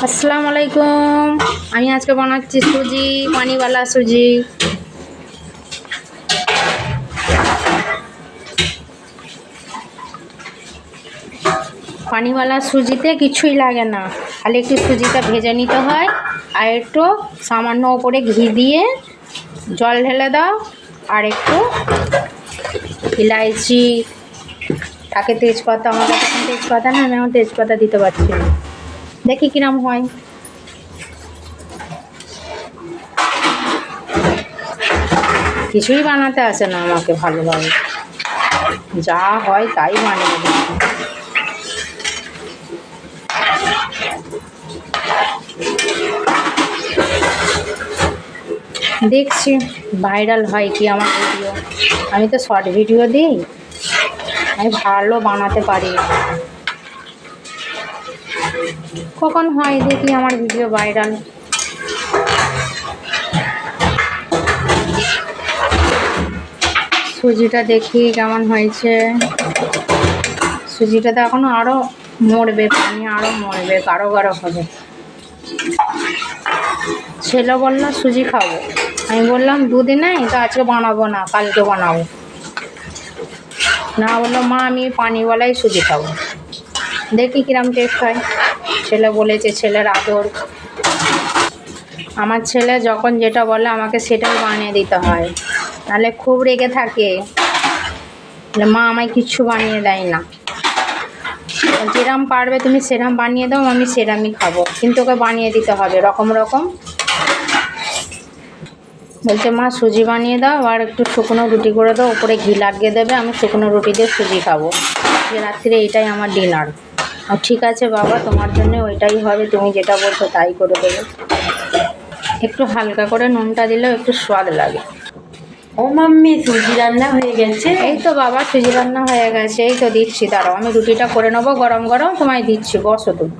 আসসালামু আলাইকুম। আমি আজকে বানাচ্ছি সুজি, পানিওয়ালা সুজি। পানিওয়ালা সুজিতে কিছুই লাগে না, খালি একটু সুজিটা ভেজে নিতে হয় আর একটু সামান্য ওপরে ঘি দিয়ে জল ঢেলে দাও আর একটু ইলাইচি তাকে তেজপাতা, আমার কাছে এখন তেজপাতা না, আমি এখন তেজপাতা দিতে পারছি না। দেখি কিরম হয়। কিছুই বানাতে আসে না আমাকে ভালোভাবে, যা হয় তাই বানিয়ে দিই। দেখছি ভাইরাল হয় কি আমার ভিডিও। আমি তো শর্ট ভিডিও দিই, আমি ভালো বানাতে পারি। কখন হয় দেখি আমার ভিডিও ভাইরাল। সুজিটা দেখি কেমন হয়েছে। সুজিটা তো এখনো আরো মরবে, পানি আরো মরবে, গাঢ় গাঢ় হবে। ছেলে বললো সুজি খাবো, আমি বললাম দুদিন নেই তো আজকে বানাবো না, কালকে বানাবো। না বললো মা আমি পানিওয়ালাই সুজি খাবো। দেখি কিরম টেস্ট হয়। ছেলে বলেছে, ছেলের আদর। আমার ছেলে যখন যেটা বলে আমাকে সেটাই বানিয়ে দিতে হয়, নাহলে খুব রেগে থাকে। মা আমায় কিচ্ছু বানিয়ে দেয় না, যেরম পারবে তুমি সেরম বানিয়ে দাও, আমি সেরামই খাবো, কিন্তু ওকে বানিয়ে দিতে হবে রকম রকম। বলছে মা সুজি বানিয়ে দাও আর একটু শুকনো রুটি করে দাও, উপরে ঘি লাগিয়ে দেবে, আমি শুকনো রুটি দিয়ে সুজি খাবো। যে রাত্রে এইটাই আমার ডিনার। আর ঠিক আছে বাবা, তোমার জন্য ওইটাই হবে, তুমি যেটা বলছো তাই করে দেবে। একটু হালকা করে নুনটা দিলেও একটু স্বাদ লাগে। ও মাম্মি, সুজি রান্না হয়ে গেছে? এই তো বাবা সুজি রান্না হয়ে গেছে, এই তো দিচ্ছি, দাঁড়াও আমি রুটিটা করে নেবো গরম গরম, তোমায় দিচ্ছি, বসো তুমি।